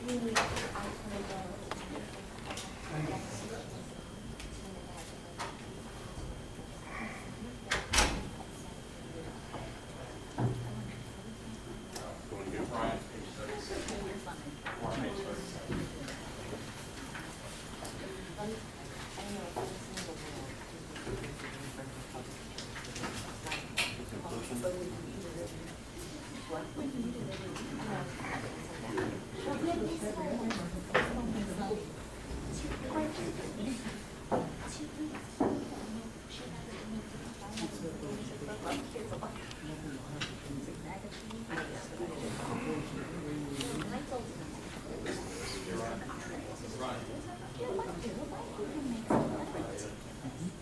Going to get Brian, page 36. Or page 37.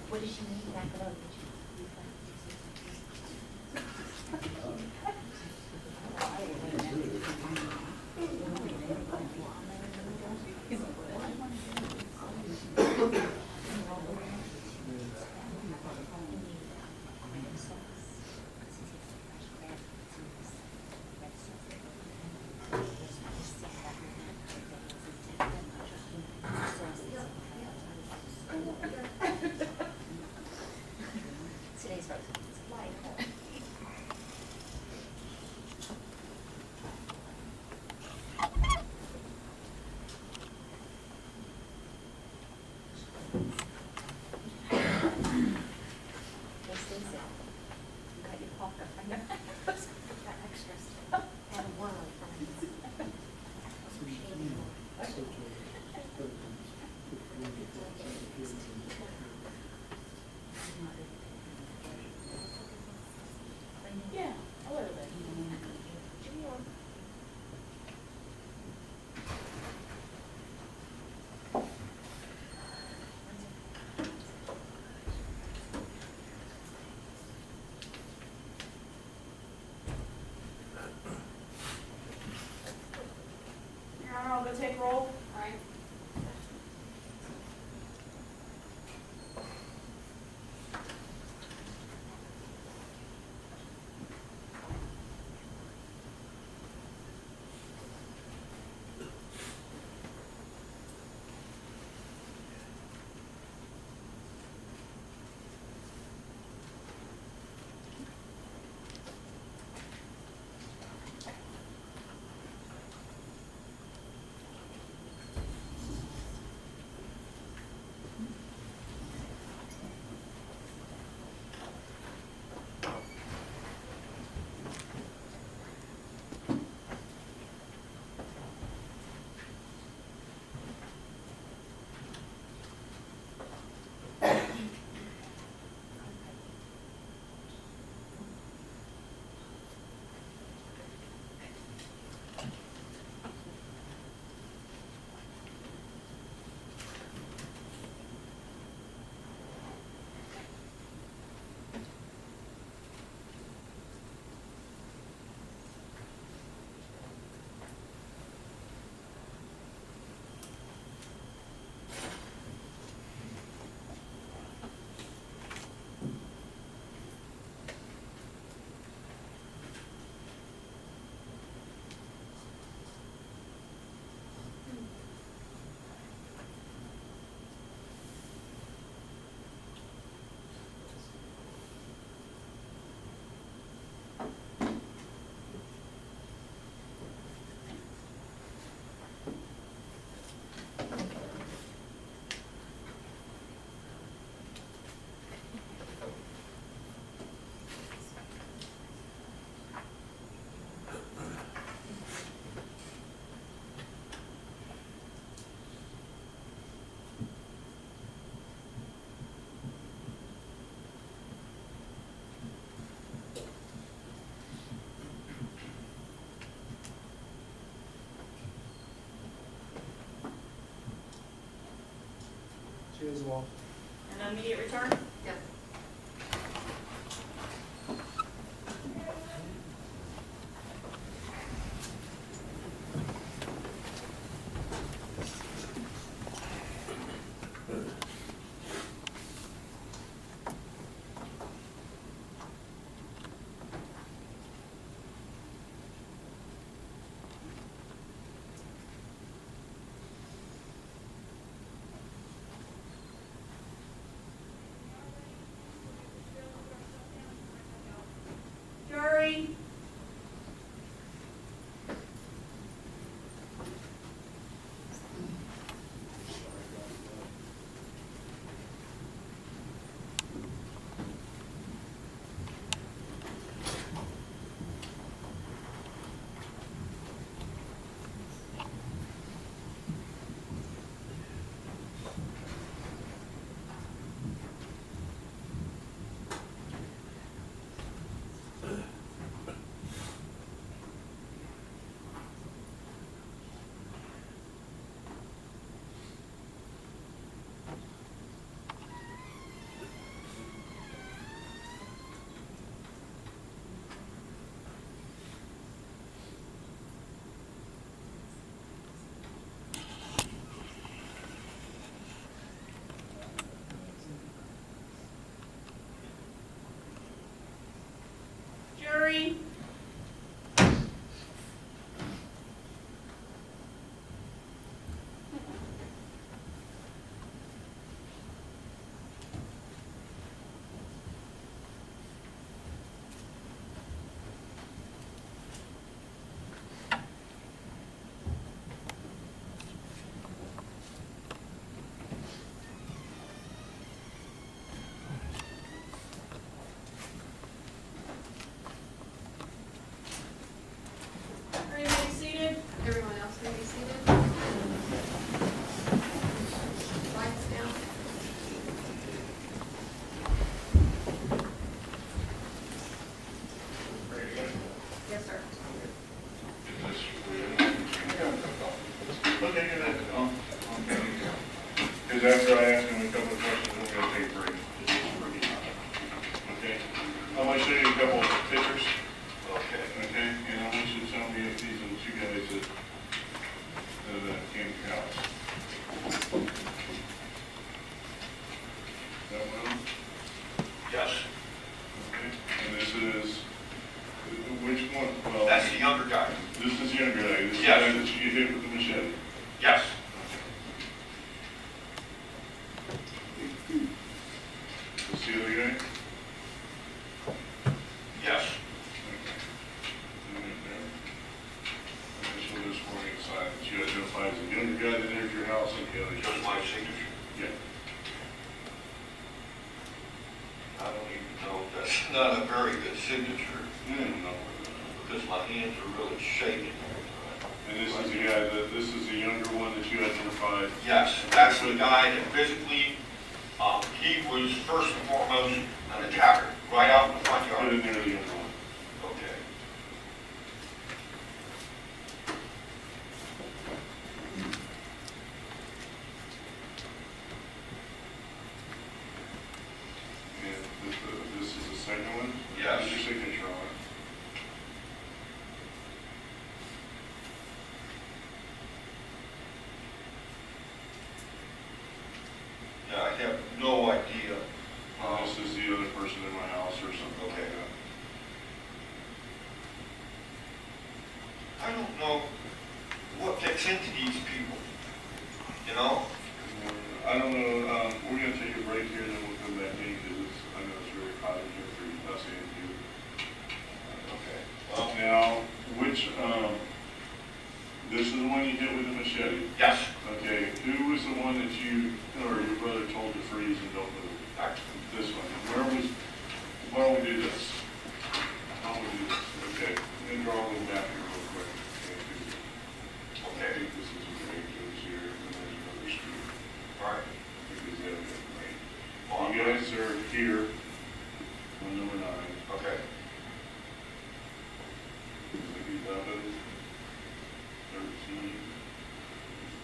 What does she need back up? Today's frozen. Hey, Stacy, you got your poker. I know. Got extras. And a world. Yeah, a little bit. Your Honor, I'll go take roll. All right. Cheers, Walt. And immediate return? Yes. Okay, good. Because after I ask him a couple of questions, I'm gonna take a break. Okay? I'm gonna show you a couple of pictures. Okay. Okay, and I want you to tell me if these are the two guys that came to your house. That one? Yes, Okay, and this is, which one? Well, that's the younger guy. this is the younger guy, this is the Yes. guy that you hit with the machete. Yes. This the other guy? Yes. Initial this warning sign that you identify as the younger guy that entered your house and the other. Just my signature. Yeah. I don't even know if that's not a very good signature No. because my hands are really shaking. And this is the guy this is the younger one that you identified. Yes, that's the guy that physically, he was first and foremost an attacker, right out in the front Put yard. in there the younger one. Okay. And this is the second one? Yes. What's your signature on it? Yeah, I have no idea. This is the other person in my house or something like Okay. that. I don't know what gets into these people, you know? I don't know, we're gonna take a break here, then we'll come back in, because I know it's really hot in here for us and you. Okay. Well, Now, which, this is the one you hit with the machete? yes, Okay, who was the one that you, or your brother told to freeze and don't move? I- This one, why don't we do this? Why don't we do this? Okay, I'm gonna draw a little map here real quick. I okay, think this is a great goes here, and there's another street. all right. Because they have that right. Well, You guys are here on number 9. Okay, It's like 11, 13,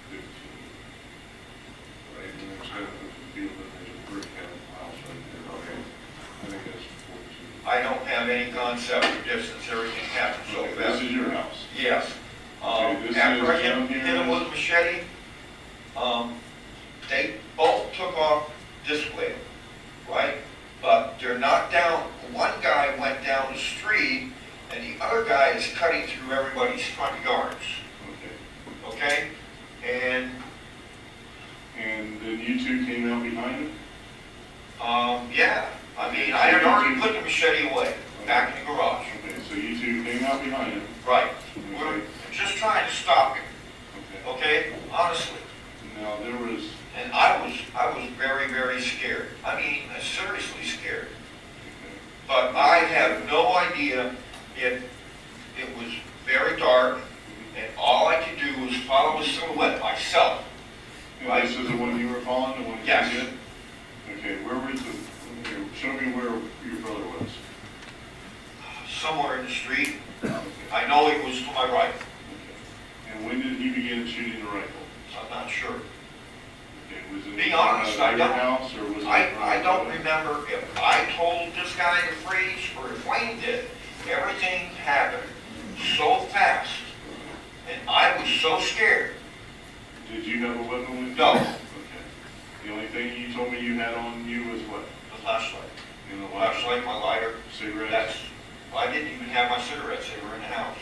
15. Right, and there's kind of a field, and there's a brick house right there. okay. I think that's 14. I don't have any concept of distance, everything happens so Okay, fast. this is your house. Yes. Okay, this After I is hit down hit here. him with a machete, they both took off this way, right? But they're not down, one guy went down the street, and the other guy is cutting through everybody's front yards, Okay. okay? And, And then you two came out behind him? yeah, I mean, I had already put the machete away, back in the garage. Okay, so you two came out behind him. Right. We're just trying to stop him, Okay. okay? Honestly. Now, there was, And I was very, very scared. I mean, seriously scared. But I have no idea if it was very dark and all I could do was follow a silhouette myself. and this is the one you were following, the one you Yes. did? Okay, where was the, here, show me where your brother was. Somewhere in the street. Okay. I know it was to my right. Okay. And when did he begin shooting the rifle? I'm not sure. Okay, was it Be in honest, front I of your don't- house, or was it? in I front of don't the- remember if I told this guy to freeze or if Wayne did. Everything happened so fast and I was so scared. Did you have a weapon with you? No. Okay. The only thing you told me you had on you was what? The flashlight. In the Flashlight, my lighter. Cigarettes? I didn't even have my cigarettes, they were in the house.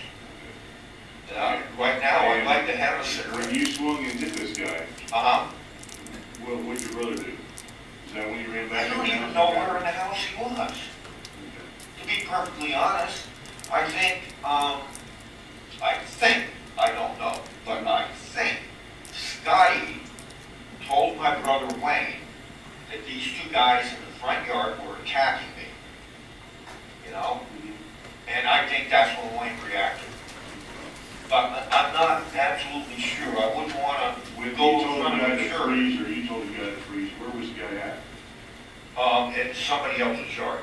Okay. Right now, I'd And like to have a When cigarette. you swung and hit this guy, Uh-huh. what'd your brother do? Is that when you ran I back in don't the even house? know where in the house he was. Okay. To be perfectly honest, I think, I don't know, but I think Scotty told my brother Wayne that these two guys in the front yard were attacking me. You know? And I think that's when Wayne reacted. But I'm not absolutely sure. I wouldn't want to When you go in told the front guy of a to jury. freeze, or you told the guy to freeze, where was the guy at? In somebody else's yard.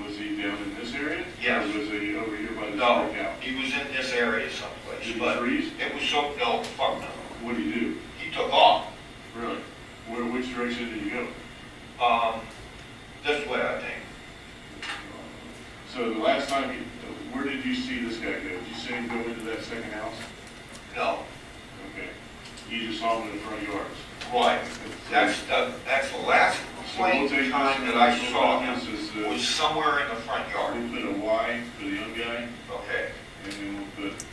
Was he down in this area? Yes. Or was he over here by the No, brick house? he was in this area someplace, Did he but freeze? it was so, no, fuck no. What did he do? He took off. Really? Which direction did he go? This way, I think. So the last time, where did you see this guy go? Did you see him go into that second house? No, Okay. You just saw him in the front yards. right. That's the last So we'll plain take time this that I as saw him this is, was somewhere in the front yard. we'll put a Y for the young guy, Okay. and then we'll put.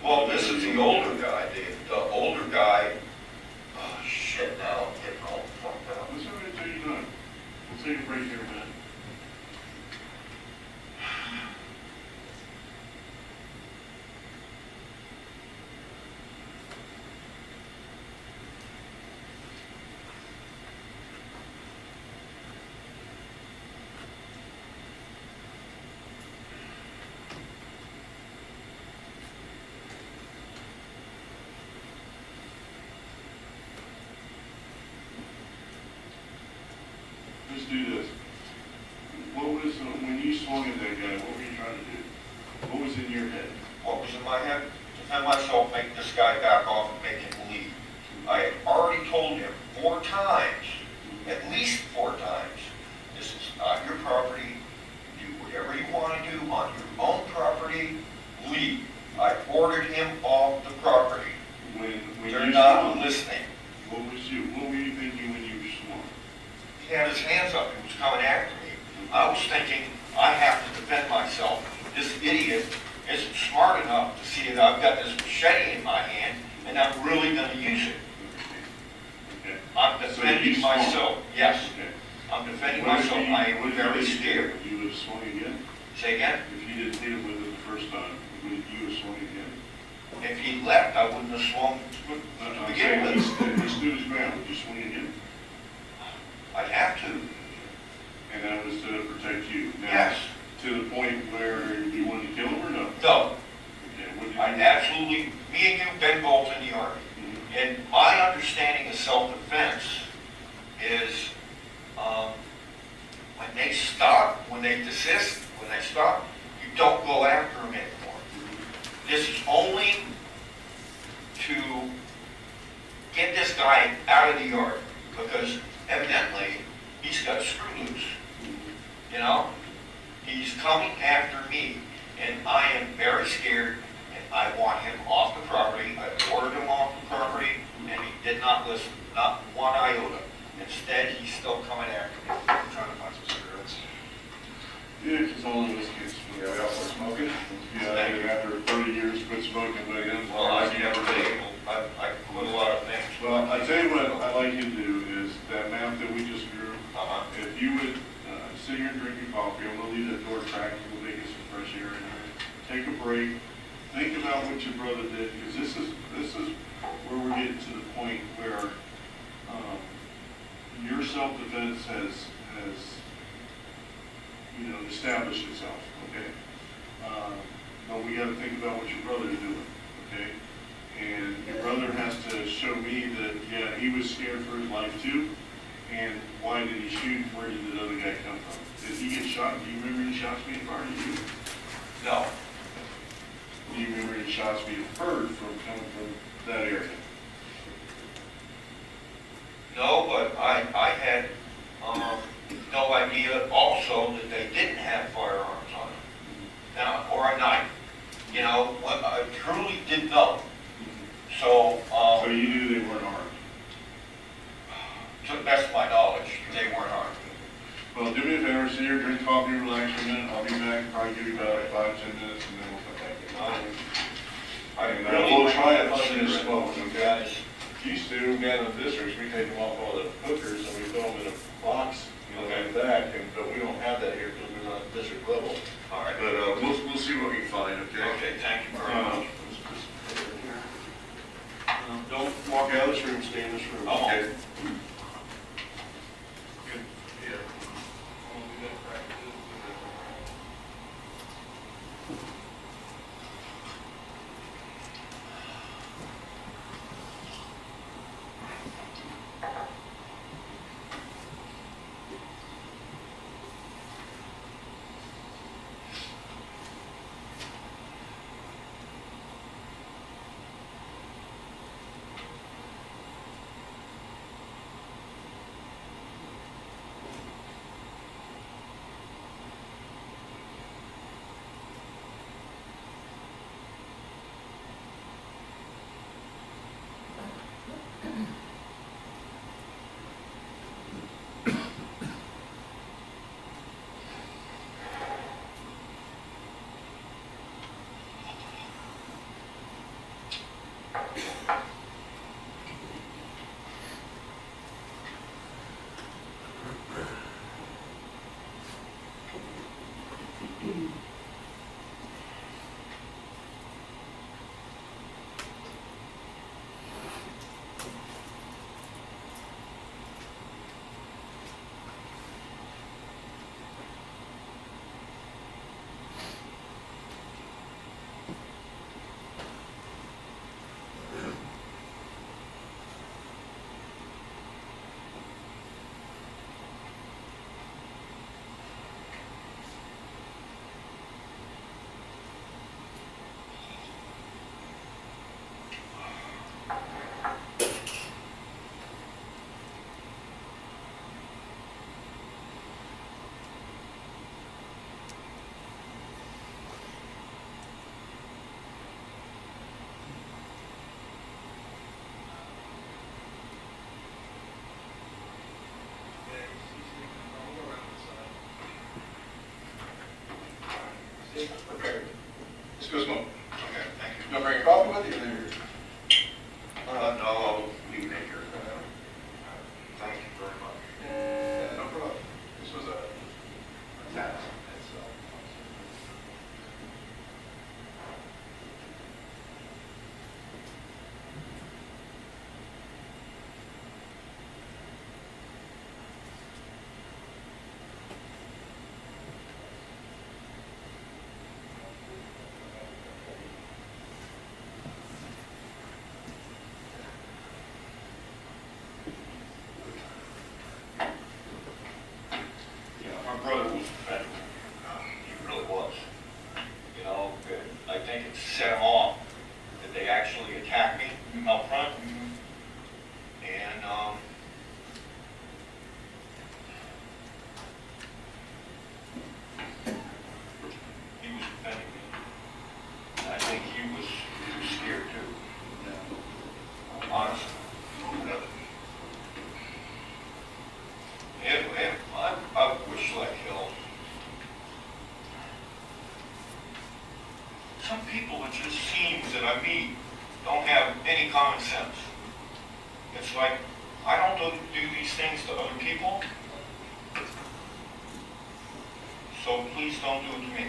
Well, this is the older guy, Dave. The older guy, oh, shit, now I'm getting all fucked up. Let's have it until you're done. We'll take a break here a minute. Just do this. What was, when you swung at that guy, what were you trying to do? What was in your head? What was in my head? Defend myself, make this guy back off and make him leave. I had already told him 4 times, at least 4 times, this is not your property. Do whatever you want to do on your own property, leave. I ordered him off the property. When They're you not swung, listening. what were you thinking when you swung? He had his hands up, he was coming after me. I was thinking, I have to defend myself. This idiot isn't smart enough to see that I've got this machete in my hand, and I'm really gonna use it. Okay. I'm So you defending swung. myself, yes, Okay. I'm defending What if myself, he- I what am if he very didn't scared. hit him? You would have swung again? Say again, If you didn't hit him with it the first time, would you have swung again? if he left, I wouldn't have swung I'm to begin saying with. he stood his ground, would you swing again? I'd have to, And that was to protect you? Now, yes, to the point where you wanted to kill him or no? no, Okay, what did you? I absolutely, me and you, been both in the Army. Mhm. And my understanding of self-defense is, when they stop, when they desist, when they stop, you don't go after them anymore. This is only to get this guy out of the yard, because evidently, he's got screw loose, you know? He's coming after me, and I am very scared, and I want him off the property. I ordered him off the property, and he did not listen, not one iota. Instead, he's still coming after me. I'm trying to find some cigarettes. Yeah, because all of us kids, Yeah, we also smoking. yeah, and after 30 years, quit smoking, but again. Well, I've never been able, I quit a lot of things. Well, I tell you what I'd like you to do is that map that we just drew, Uh-huh. if you would sit here and drink your coffee, I'm gonna leave that door cracked, we'll make it some fresh air in there. Take a break, think about what your brother did, because this is where we're getting to the point where, your self-defense has, you know, established itself, okay? But we gotta think about what your brother's doing, okay? And your brother has to show me that, yeah, he was scared for his life too, and why did he shoot, where did the other guy come from? Did he get shot, do you remember any shots being fired at you? No, Do you remember any shots being heard from, coming from that area? no, but I had, no idea also that they didn't have firearms on them. Now, or a knife, you know, I truly didn't know. So, So you knew they weren't armed? to the best of my knowledge, they weren't armed. Well, do me a favor, sit here, drink coffee, relax for a minute, I'll be back, probably give you about 5-10 minutes, and then we'll come back. I And really we'll wish try I it had under the cigarettes, smoke, you okay? guys. Used to, Down in the districts, we take them off all the hookers and we throw them in a box, you know, like that, but we don't have that here because we're not district level. All right. but, we'll see what we can find, okay? Okay, thank you very much. Don't walk out of this room, stay in this room. Oh, Okay. Yeah. attacked me out front. And, he was defending me. And I think he was scared too, honestly. Anyway, I wish like hell. Some people, it just seems that I meet, don't have any common sense. It's like, I don't do these things to other people, so please don't do it to me.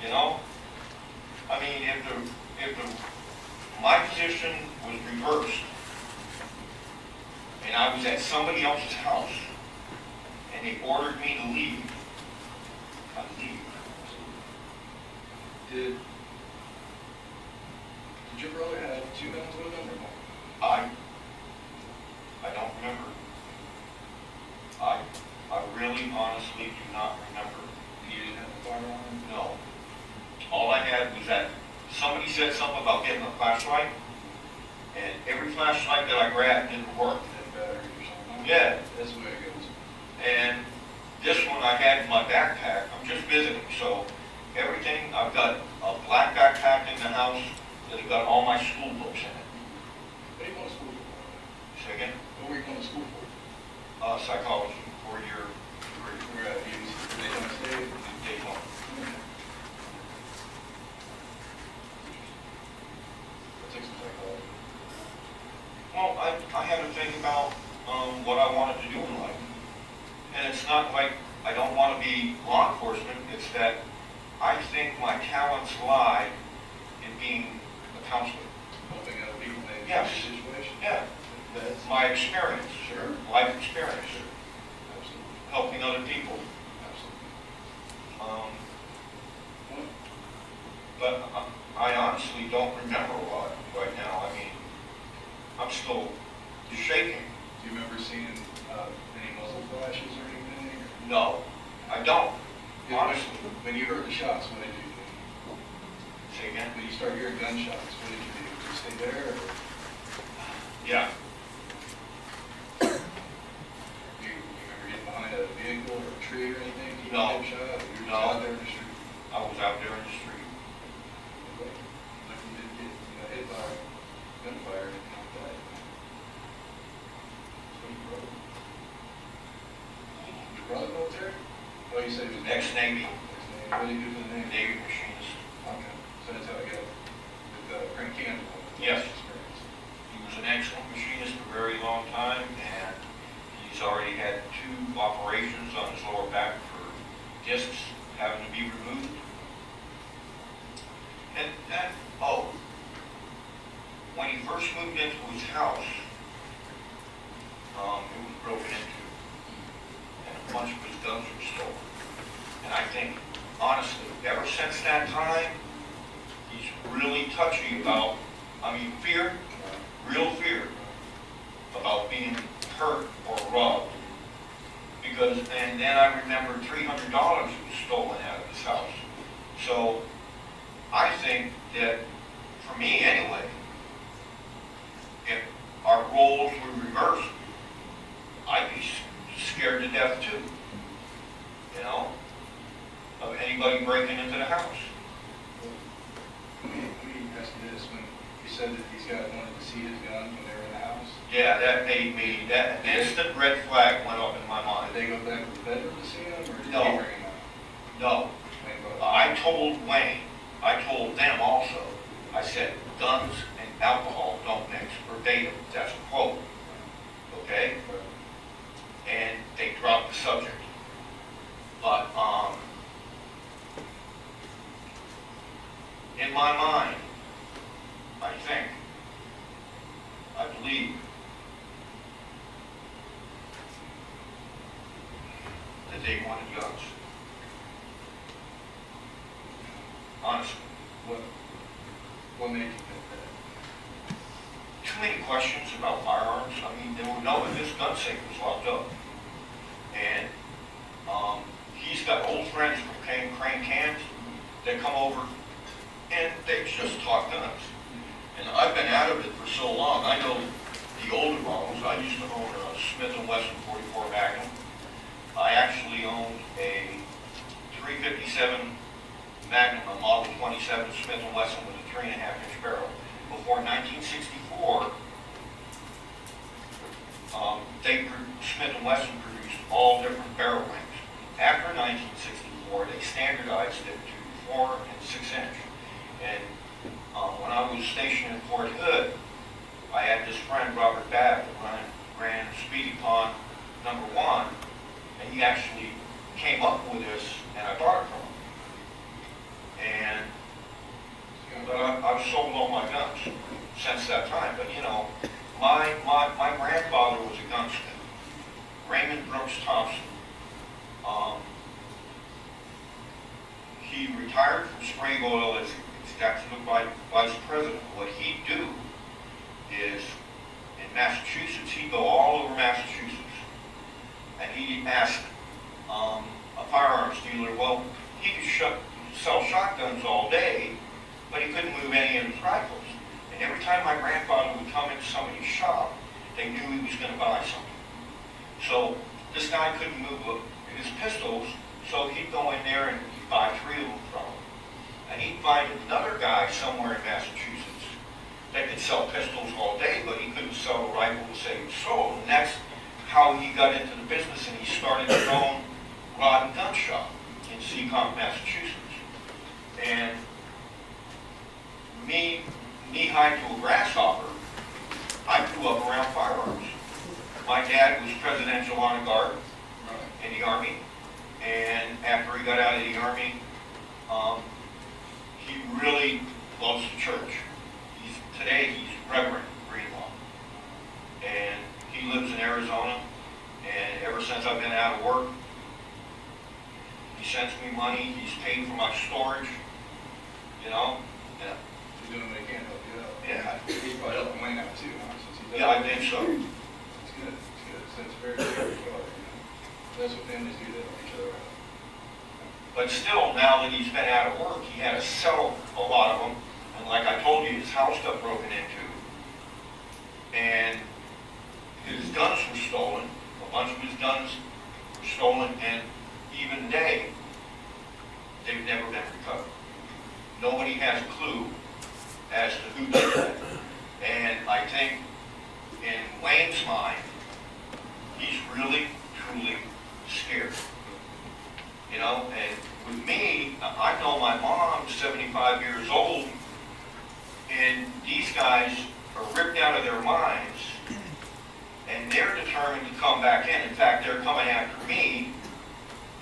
You know? I mean, if my position was reversed, and I was at somebody else's house, and they ordered me to leave, I'd leave. Did your brother have 2 guns with him or more? I don't remember. I really honestly do not remember. You didn't have a firearm? No. All I had was that somebody said something about getting a flashlight, and every flashlight that I grabbed didn't work. That battery or something? Yeah. That's the way it goes. And this one I had in my backpack. I'm just visiting, so everything, I've got a black backpack in the house that has got all my school books in it. What are you going to school for? Say again? What were you going to school for? Psychology, 4-year degree. We're at Daytona State. Daytona. That takes some psychology. Well, I had to think about what I wanted to do in life. And it's not like I don't want to be law enforcement, it's that I think my talents lie in being a counselor. Helping other people make Yes. a situation. Yeah, That's my experience, sure. life experience, Absolutely. helping other people. Absolutely. Um, Well, but I honestly don't remember a lot right now. I mean, I'm still shaking. do you remember seeing any muzzle flashes or anything? No, I don't, Or- honestly. When you heard the shots, what did you do? Say again? When you started hearing gunshots, what did you do? Did you stay there? Or Yeah. do you remember getting behind a vehicle or a tree or anything? Did you No. get shot? Or you were just No. out there in the street? I was out there in the street. Like you didn't get hit by gunfire or anything like that? So your brother military? Oh, you said he was Ex-Navy, Ex-Navy. What did he do for the Navy? Navy machinist. Okay, so that's how I got with Frank Campbell. Yes. Experience. He was an excellent machinist for a very long time, and he's already had 2 operations on his lower back for discs having to be removed. And when he first moved into his house, it was broken into, and a bunch of his guns were stolen. And I think, honestly, ever since that time, he's really touchy about, fear, real fear about being hurt or robbed. And then I remember $300 was stolen out of his house. So I think that, for me anyway, if our roles were reversed, I'd be scared to death too, of anybody breaking into the house. Let me ask you this, when you said that these guys wanted to see his gun when they were in the house, Yeah, that made me, that instant red flag went up in my mind. did they go back to the bedroom to see him, or did No. he bring him out? No, Wayne brought him out? I told Wayne, I told them also, I said, guns and alcohol don't mix, verbatim, that's a quote, okay? And they dropped the subject. But, in my mind, I believe that they wanted guns. Honestly. What made you think that? Too many questions about firearms. They were knowing this gun safe was locked up. And he's got old friends from Crane Cans that come over and they just talk guns. And I've been out of it for so long. I know the older models. I used to own a Smith & Wesson 44 Magnum. I actually owned a 357 Magnum, a Model 27 Smith & Wesson with a 3.5-inch barrel. Before 1964, Smith & Wesson produced all different barrel lengths. After 1964, they standardized it to 4 and 6 inch. And when I was stationed in Fort Hood, I had this friend, Robert Babb, that ran Speedy Pond #1, and he actually came up with this, and I bought it from him. But I've sold all my guns since that time. But you know, my grandfather was a gunsmith, Raymond Brooks Thompson. He retired from Sprague Oil as executive vice president. What he'd do is, in Massachusetts, he'd go all over Massachusetts, and he'd ask a firearms dealer, well, he could sell shotguns all day, but he couldn't move any of his rifles. And every time my grandfather would come into somebody's shop, they knew he was going to buy something. So this guy couldn't move his pistols, so he'd go in there and he'd buy 3 of them from him. And he'd find another guy somewhere in Massachusetts that could sell pistols all day, but he couldn't sell a rifle the same sold. And that's how he got into the business, and he started his own rod and gun shop in Seacombe, Massachusetts. And me, knee-high to a grasshopper, I grew up around firearms. My dad was Presidential Honor Guard in the Army, and after he got out of the Army, he really loves the church. Today he's Reverend Greenlaw, and he lives in Arizona, and ever since I've been out of work, he sends me money. He's paid for my storage, you know. Yeah. He's doing what he can to help you out. Yeah. He's probably helping Wayne out too, huh? Since he does. Yeah, I think so. It's good, it's good. So it's very fair as well, you know. That's what families do, they help each other out. But still, now that he's been out of work, he had to sell a lot of them. And like I told you, his house got broken into. And his guns were stolen. A bunch of his guns were stolen, and even today, they've never been recovered. Nobody has a clue as to who did that. And I think in Wayne's mind, he's really, truly scared. You know, and with me, I know my mom's 75 years old, and these guys are ripped out of their minds, and they're determined to come back in. In fact, they're coming after me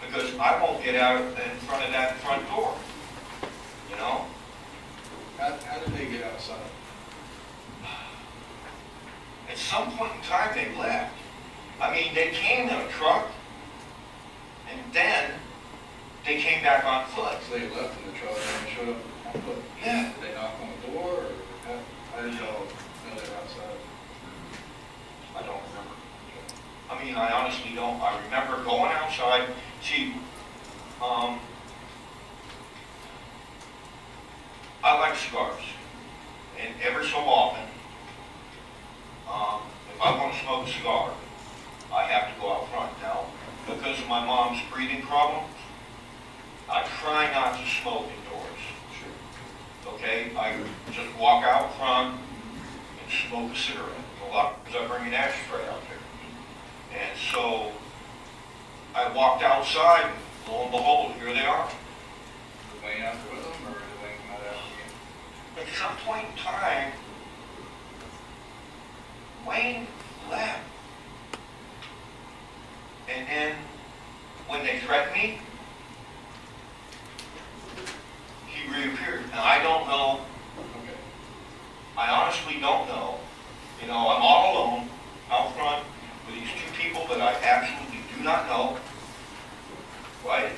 because I won't get out in front of that front door, you know? How did they get outside? At some point in time, they left. I mean, they came in a truck, and then they came back on foot. So they left in the truck and they showed up on foot? Yeah. Did they knock on the door, or how did y'all know they were outside? I don't remember. I mean, I honestly don't. I remember going outside. See, I like cigars, and every so often, if I want to smoke a cigar, I have to go out front. Now, because of my mom's breathing problems, I try not to smoke indoors. Sure. Okay? I just walk out front and smoke a cigarette. A lot of times I bring an ashtray out there. And so I walked outside, and lo and behold, here they are. Was Wayne out there with them, or did Wayne come out after you? At some point in time, Wayne left. And then when they threatened me, he reappeared. Now, I don't know. Okay. I honestly don't know. You know, I'm all alone out front with these 2 people that I absolutely do not know. Right?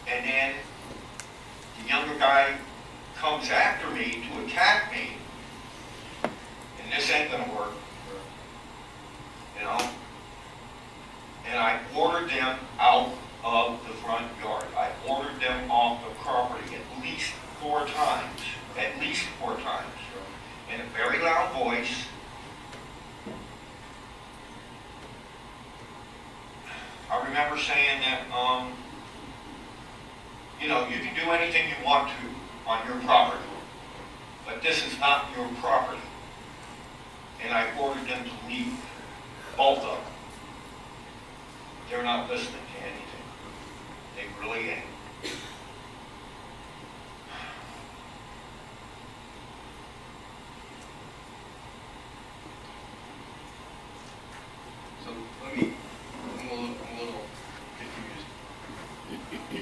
And then the younger guy comes after me to attack me, and this ain't gonna work. You know? And I ordered them out of the front yard. I ordered them off the property at least 4 times. At least 4 times. loud voice. I remember saying that, you know, you can do anything you want to on your property, but this is not your property. And I ordered them to leave, both of them. They're not listening to anything. They really ain't. So I'm a little confused.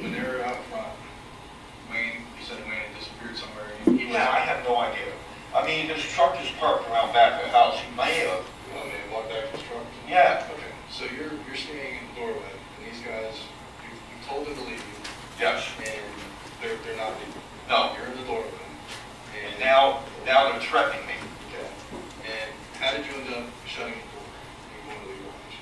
When they were out front, Wayne, you said Wayne had disappeared somewhere. Yeah, I have no idea. I mean, his truck is parked around back of the house. He may have. Oh, man, walked back to his truck? Yeah. Okay, so you're standing in the doorway, and these guys, you told them to leave you, Yes. and they're not leaving. No. You're in the doorway. And now they're threatening me. Okay. And how did you end up shutting the door and going to the garage?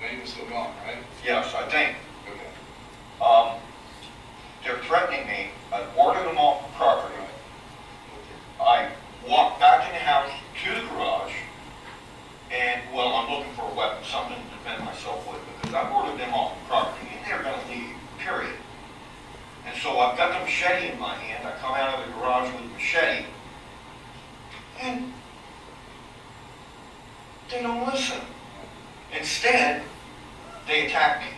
Wayne was still gone, right? Yes, I think. Okay. They're threatening me. I ordered them off the property. Right. I walked back in the house to the garage, and, well, I'm looking for a weapon, something to defend myself with, because I ordered them off the property, and they're gonna leave, period. And so I've got the machete in my hand. I come out of the garage with the machete, and they don't listen. Instead, they attack me.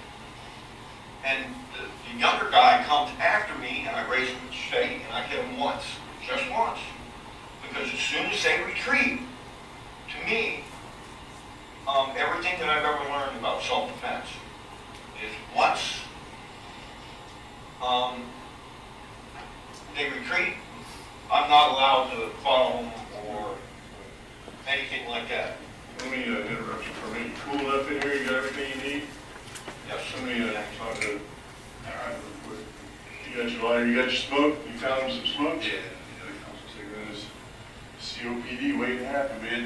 And the younger guy comes after me, and I raise the machete, and I hit him once, just once. Because as soon as they retreat, to me, everything that I've ever learned about self-defense is once they retreat, I'm not allowed to follow them or anything like that. Let me interrupt you for a minute. You cool up in here? You got everything you need? Yes, Let me talk to, all right, real quick. You got your lighter, you got your smoke? You found some smoke? Yeah. Cigarettes. COPD waiting to happen, man.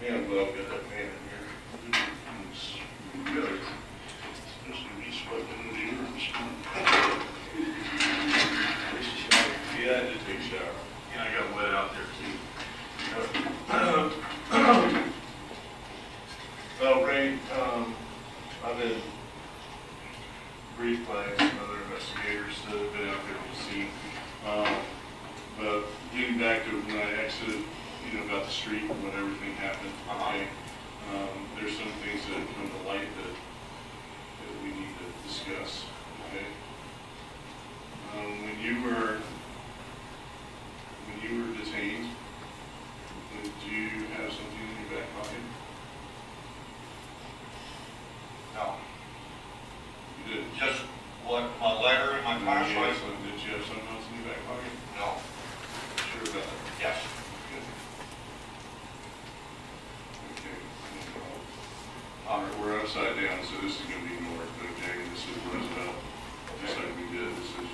Yeah, I'm glad I've got that man in here. It's good. Especially when he's sweating in the ear this morning. Yeah, I did take a shower. And I got wet out there too. Well, Ray, I've been briefed by other investigators that have been out there on the scene. But getting back to when I exited, about the street and when everything happened, okay, there's some things that come to light that we need to discuss, okay? When you were detained, did you have something in your back pocket? no. You didn't? Just what, my letter and my flashlight? Did you have something else in your back pocket? No. Sure about that? Yes. Good. Okay. All right, we're upside down, so this is gonna be north, okay? This is Roosevelt, just like we did. This is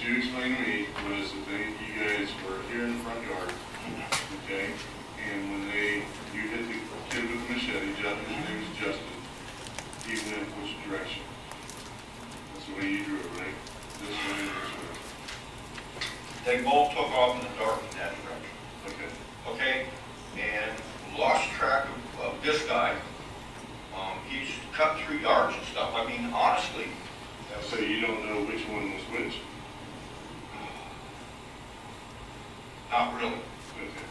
you explained to me was that you guys were here in the front yard, okay? And when you hit the kid with the machete, his name is Justin, he went which direction? That's the way you drew it, right? This way and this way. They both took off in the dark in that direction, Okay. okay? And lost track of this guy. He's cut through yards and stuff. I mean, honestly, So you don't know which one was which? not really. Okay.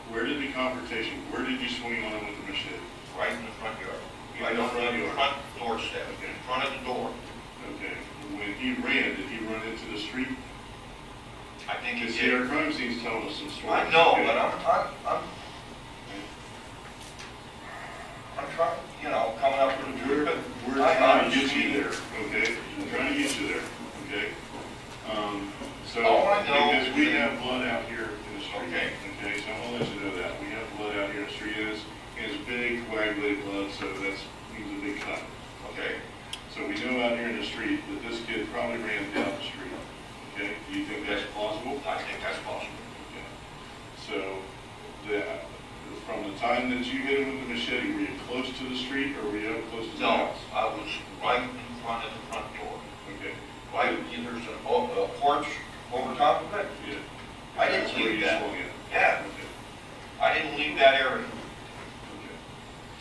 Where did the confrontation, where did you swing on him with the machete? Right in the front yard. In Right the on front the yard. front doorstep, in front of the door. Okay. When he ran, did he run into the street? I think he Because see, our did. crime scene's telling us some stories. I know, okay? but I'm trying, coming up with a We're, truth, we're but I trying to get honestly, you there, okay? We're trying to get you there, okay? So, All I know because we is- have blood out here in the street, Okay. okay? So I'm gonna let you know that. We have blood out here in the street, and it's big coagulated blood, so that means a big cut. okay, So we know out here in the street that this kid probably ran down the street, okay? Do you think that's plausible? I think that's possible. Okay. So, from the time that you hit him with the machete, were you close to the street, or were you up close to the No, house? I was right in front of the front door. Okay. Right, there's a porch over top of it. Yeah. I didn't That's where leave you that. swung in. Yeah, Okay. I didn't leave that area. Okay.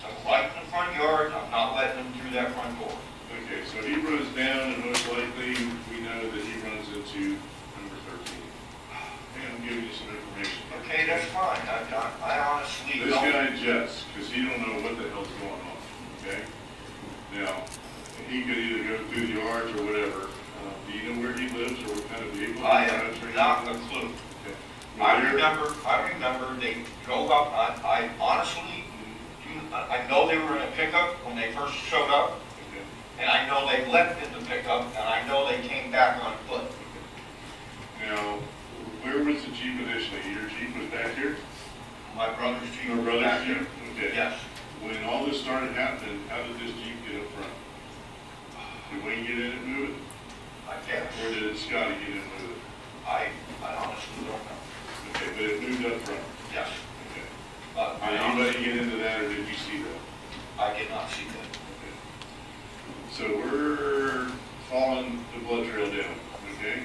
I'm right in the front yard, I'm not letting them through that front door. Okay, so he runs down, and most likely, we know that he runs into number 13. And I'm giving you some information. Okay, that's fine, I honestly This don't. guy Jets, because he don't know what the hell's going on, okay? Now, he could either go through the yards or whatever. Do you know where he lives, or what kind of vehicle? I he have drives or not a anything? clue. Okay. I Well, remember they drove up, I honestly, I know they were in a pickup when they first showed up, okay. and I know they left in the pickup, and I know they came back on foot. Now, where was the Jeep initially? Your Jeep was back here? My brother's Jeep Your was brother's back Jeep? there. Okay. Yes, When all this started happening, how did this Jeep get up front? Did Wayne get in and move it? I guess. Or did Scotty get in and move it? I honestly don't know. Okay, but it moved up front. Yes, Okay. but Did anybody get into that, or did you see that? I did not see that. Okay. So we're following the blood trail down, okay?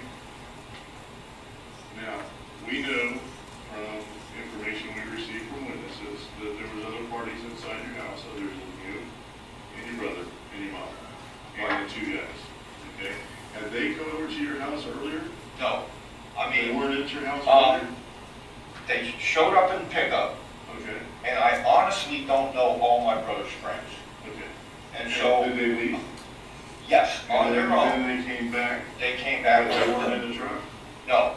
Now, we know from information we received from witnesses that there was other parties inside your house other than you and your brother and your mom and the two guys, okay? Had they come over to your house earlier? No, I They mean, weren't at your house um, earlier? they showed up in pickup, Okay, and I honestly don't know all my brother's friends. okay. And so, Did they leave? yes, on their And own, then they came back, they came but back they weren't with in the truck? no,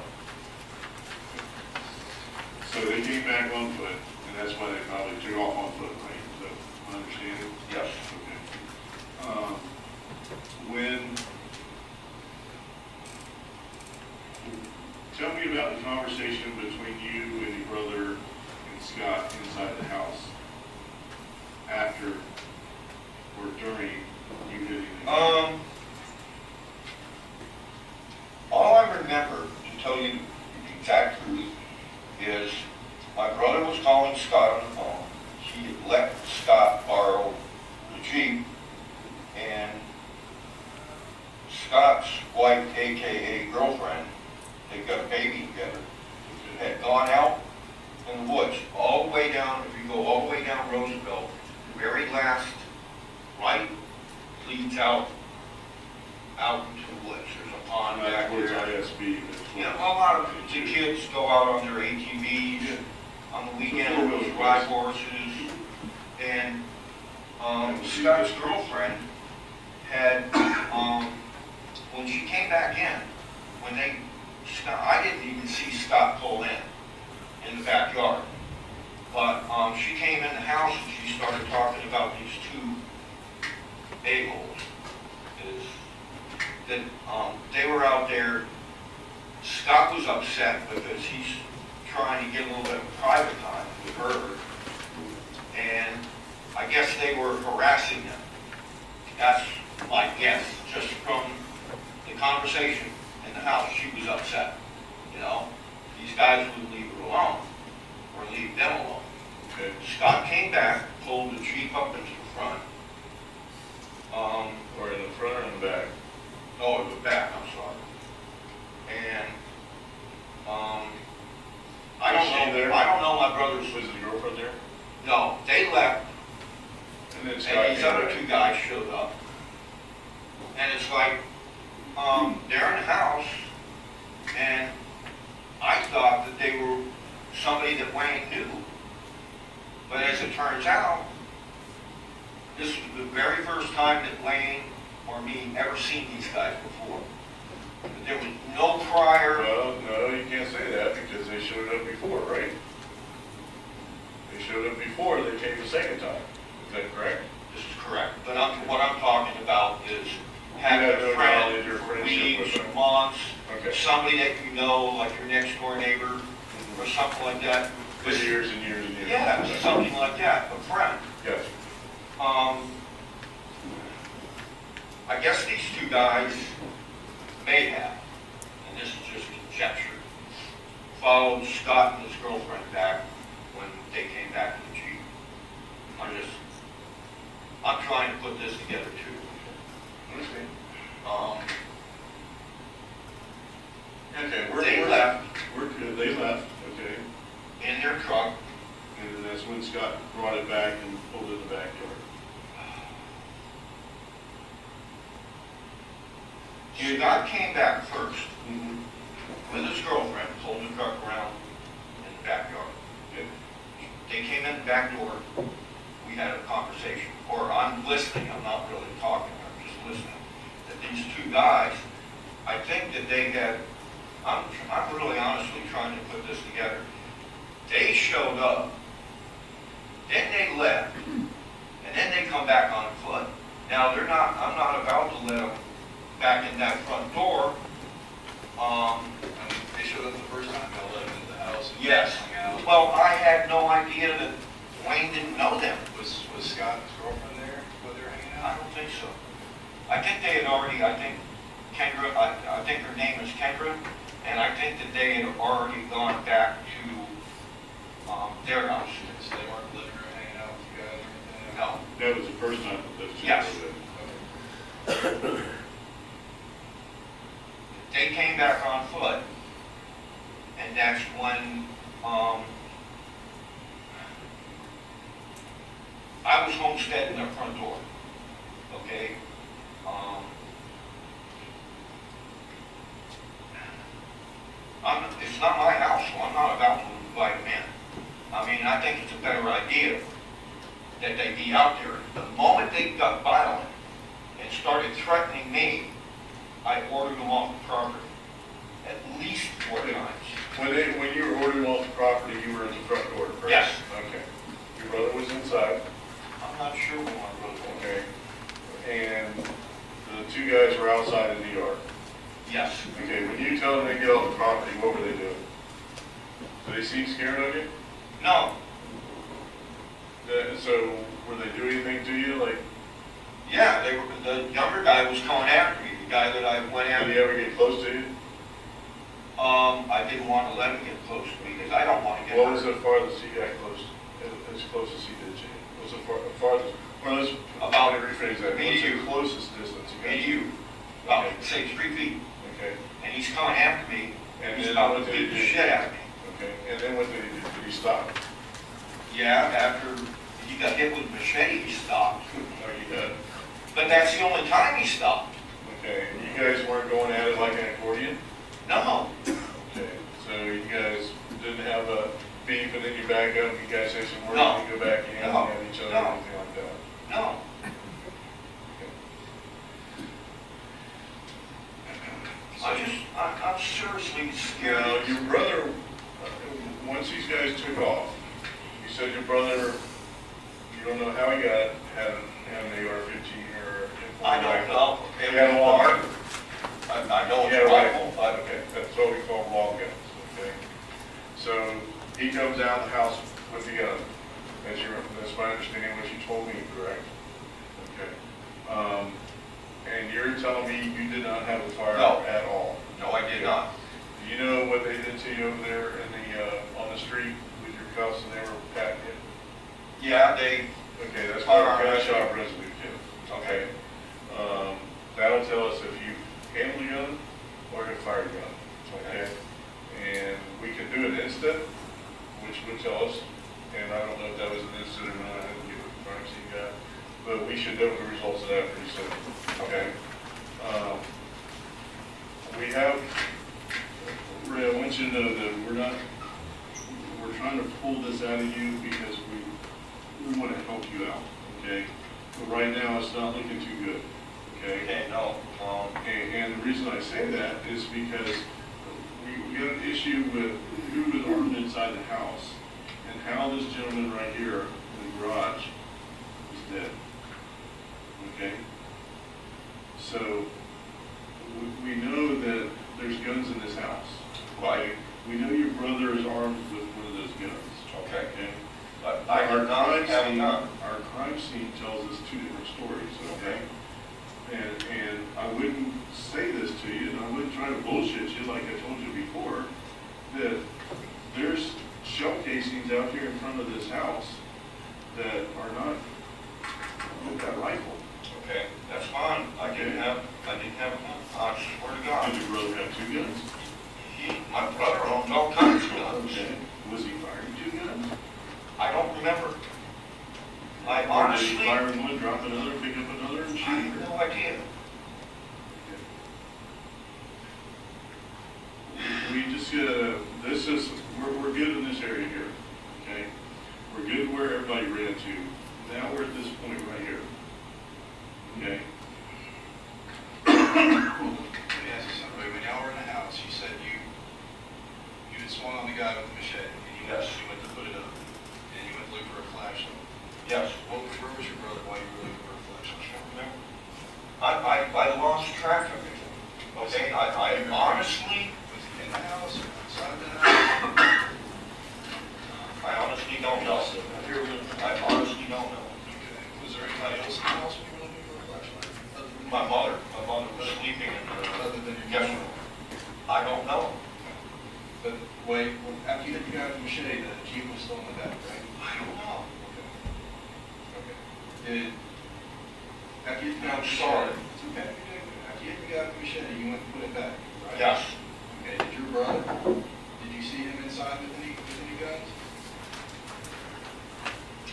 So they came back on foot, and that's why they probably took off on foot, right? So, my understanding? yes. Okay. Tell me about the conversation between you and your brother and Scott inside the house after or during you hitting the All I remember, to tell you the exact truth, is my brother was calling Scott on the phone. He had let Scott borrow the Jeep, and Scott's wife, AKA girlfriend, they got a baby together, had gone out in the woods, all the way down, if you go all the way down Roosevelt, the very last right leads out into the woods. There's a pond back towards there. ISB. You know, a lot of the kids go out on their ATVs, on the weekends, ride horses, and Scott's girlfriend had, when she came back in, I didn't even see Scott pull in the backyard. But she came in the house and she started talking about these two a-holes. That they were out there. Scott was upset because he's trying to get a little bit of private time with her, and I guess they were harassing him. That's my guess, just from the conversation in the house, she was upset, you know? These guys wouldn't leave her alone, or leave them alone. Okay. Scott came back, pulled the Jeep up into the front. Or in the front or in the back? No, in the back, I'm sorry. And, I Was she don't know, there? I don't know my brother's, Was his girlfriend there? no, they left, And then Scott and these came other back. two guys showed up. And it's like, they're in the house, and I thought that they were somebody that Wayne knew. But as it turns out, this was the very first time that Wayne or me ever seen these guys before. There was no prior, Well, no, you can't say that because they showed up before, right? They showed up before they came the second time. Is that correct? this is correct, but what I'm talking about is having have no a friend knowledge or for friendship weeks with or them. months, Okay. somebody that you know, like your next door neighbor or something like that. For years and years and years. Yeah, something like that, a friend. Yes. I guess these two guys may have, and this is just conjecture, followed Scott and his girlfriend back when they came back to the Jeep. I'm trying to put this together too. Understand. Okay, They left We're good, they left, okay. in their truck. And then that's when Scott brought it back and pulled it in the backyard. Scott came back first Mm-hmm. with his girlfriend, pulled the truck around in the backyard. Okay. They came in the back door, we had a conversation, or I'm listening, I'm not really talking, I'm just listening. That these two guys, I think that they had, I'm really honestly trying to put this together. They showed up, then they left, and then they come back on foot. Now, I'm not about to let them back in that front door. They showed up the first time, they let him into the house. And Yes. hung out. Well, I had no idea that Wayne didn't know them. Was Scott and his girlfriend there while they were hanging I out? don't think so. I think they had already, I think Kendra, I think her name is Kendra, and I think that they had already gone back to, their house. So they weren't living or hanging out with you guys or anything? No, That was the first time that those two Yes. were there. they came back on foot, and that's when, I was homesteading their front door, okay? It's not my house, so I'm not about to invite them in. I mean, I think it's a better idea that they be out there. The moment they got violent and started threatening me, I ordered them off the property at least 4 times. When you were ordering off the property, you were in the front door, correct? Yes. Okay. Your brother was inside, I'm not sure when my brother was. okay? And the two guys were outside in the yard. Yes. Okay, when you tell them to get off the property, what were they doing? Did they seem scared of you? No. So, were they doing anything to you, like, Yeah, the younger guy was coming after me, the guy that I went did after. he ever get close to you? I didn't want to let him get close to me because I don't want to get What was hurt. the farthest he got close, as close as he did to you? What's the farthest, or let's, About let me rephrase that, me what's to the you. closest distance you got? And you, about, say, 3 feet, Okay, and he's coming after me, And he's then about what to did he beat the do? shit out of me. okay, and then what did he do? Did he stop? Yeah, after he got hit with a machete, he stopped. Are you done? But that's the only time he stopped. Okay, you guys weren't going at it like an accordion? No, Okay, so you guys didn't have a beef and then you back up, you guys say some words, No. and you go back and yell No. at each other, No. anything like that? no. I'm seriously scared. Now, your brother, once these guys took off, you said your brother, you don't know how he got, had an AR-15 or. I don't know. It He had a was long hard. gun. I know He it's had a rifle, rifle. but Okay, that's what we call long guns, okay? So, he comes out of the house with the gun. That's my understanding, what you told me, correct? Okay. And you're telling me you did not have a firearm No. at all? no, I did they did to you over there in the, on the street with your cuffs and they were patting you? Yeah, they, Okay, that's called a gunshot residue kit. okay, That'll tell us if you handle a gun or if fired a gun, okay? And we can do an instant, which would tell us, and I don't know if that was an instant or not, I didn't get a crime scene guy, but we should know the results of that pretty soon, okay? We have, Ray, I want you to know that we're trying to pull this out of you because we want to help you out, okay? But right now, it's not looking too good, okay? okay, no, And the reason I say that is because we got an issue with who was armed inside the house and how this gentleman right here in the garage is dead. Okay? So we know that there's guns in this house. Right. We know your brother is armed with one of those guns. okay. Okay? But I did not have a gun. Our crime scene tells us two different stories, okay? And I wouldn't say this to you, and I wouldn't try to bullshit you like I told you before, that there's shell casings out here in front of this house that are not with that rifle. Okay, that's fine. I didn't have a gun. I swear to God. Did your brother have two guns? My brother owned all kinds of guns. Okay. Was he firing two guns? I don't remember. I Or did honestly, he fire one, drop another, pick up another, and I shoot? have no idea. We just, this is, we're good in this area here, okay? We're good where everybody ran to. Now we're at this point right here, okay? Let me ask you something. When y'all were in the house, you said you had swung on the guy with the machete, and you Yes. went to put it up, and you went to look for a flashlight. Yes. Where was your brother while you were looking for a flashlight? I lost track of it. Okay, I honestly, Was he in the house or outside of the house? I honestly don't know. I honestly don't know. Okay. Was there anybody else in the house when you were looking for a flashlight? Other than My mother was sleeping in Other than the your guest mother? room. I don't know. But wait, after you hit the guy with the machete, the Jeep was still in the back, right? I don't know. Okay. After you hit the guy I'm with the sorry. machete, it's okay. After you hit the guy with the machete, you went and put it back, right? Yes. Okay, did your brother, did you see him inside with any guns?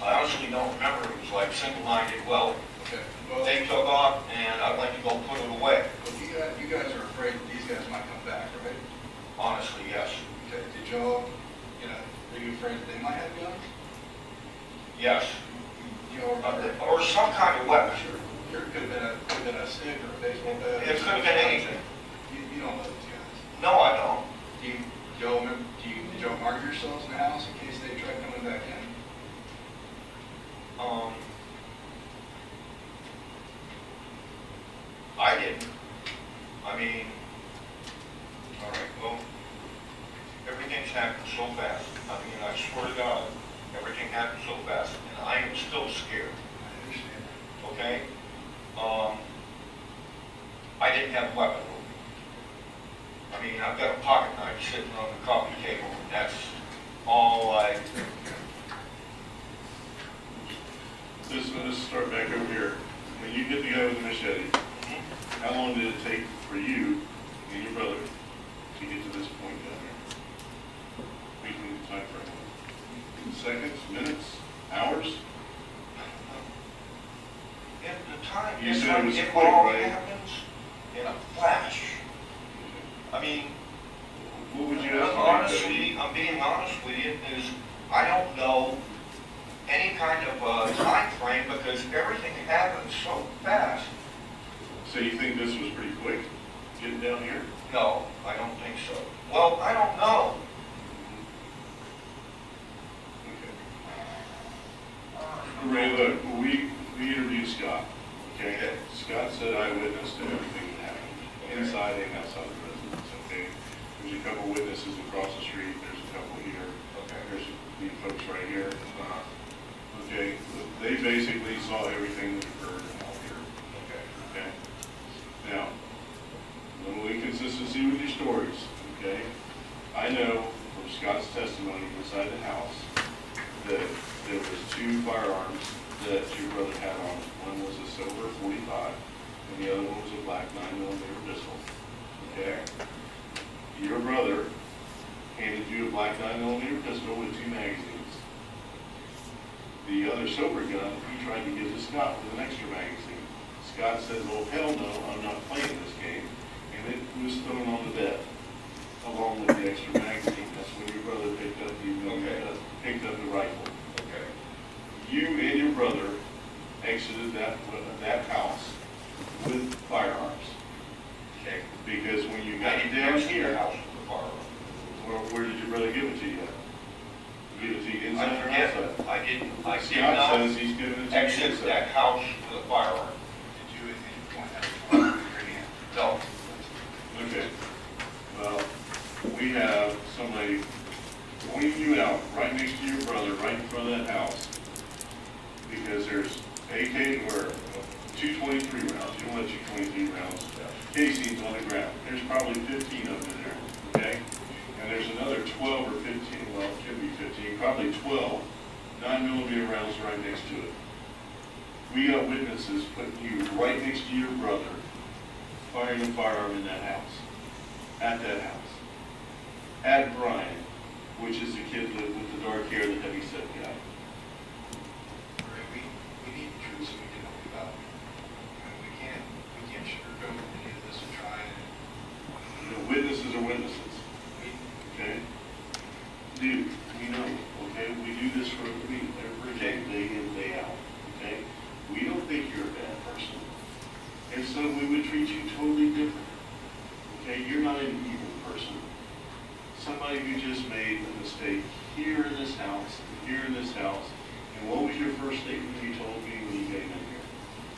I honestly don't remember. It was like single-minded, well, Okay. Well, they took off and I went to go put it away. you guys are afraid that these guys might come back, right? Honestly, yes. Okay, did y'all, were you afraid that they might have guns? Yes. Y'all were Or some kind of weapon. Sure. It could have been a stick or a baseball bat. It could have been anything. You don't know these guys. No, I don't. Did y'all arm yourselves in the house in case they tried coming back in? I didn't. I mean, all right, well, everything's happened so fast. I mean, I swear to God, everything happened so fast, and I am still scared, I understand. okay? I didn't have a weapon with me. I mean, I've got a pocket knife sitting on the coffee table, and that's all I... Let's start back over here. When you hit the guy with the machete, how long did it take for you and your brother to get to this point down there? Speaking of time frame. Seconds, minutes, hours? At the time, You it's said it like was it quick, all right? happens in a flash. I mean, What would you estimate? honestly, I'm being honest with you, is I don't know any kind of time frame because everything happens so fast. So you think this was pretty quick, getting down here? No, I don't think so. Well, I don't know. Okay. Ray, look, we interviewed Scott, okay? Scott said eyewitness to everything that happened, inside and outside the residence, okay? There's a couple witnesses across the street, there's a couple here, Okay. there's these folks right here. Okay, they basically saw everything that occurred out here, okay? Now, a little inconsistency with your stories, okay? I inside the house, that there was 2 firearms that your brother had on it. One was a silver .45, and the other one was a black 9mm pistol. Okay? Your brother handed you a black 9mm pistol with 2 magazines. The other silver gun, he tried to give to Scott with an extra magazine. Scott says, "Oh, hell no, I'm not playing this game," and it was thrown on the bed, along with the extra magazine. That's when your brother picked up the rifle. Okay. You and your brother exited that house with firearms. Okay. Because when you I got didn't down enter the here, house with the firearm. where did your brother give it to you? Give it to you inside or I outside? did, I did Scott not says he's giving it to you exit inside. that house with a firearm. Did you at any point have a firearm in your hand? No. Okay, well, we have somebody pointing you out right next to your brother, right in front of that house. Because there's AK, or 223 rounds, you don't let you 23 rounds, casings on the ground. There's probably 15 of them in there, okay? And there's another 12 or 15, well, it could be 15, probably 12 9mm rounds right next to it. We got witnesses putting you right next to your brother, firing a firearm in that house, at that house, at Brian, which is the kid with the dark hair, the heavy set guy. Right, we need truth so we can help you out. I mean, we can't sugarcoat any of this and try and, You know, witnesses are witnesses, okay? Dude, we know, okay? We do this for every day in, day out, okay? We don't think you're a bad person. And so we would treat you totally different, okay? You're not an evil person. Somebody who just made a mistake here in this house, here in this house. And what was your first statement you told me when you came in here?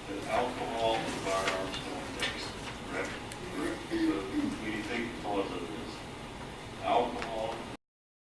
That alcohol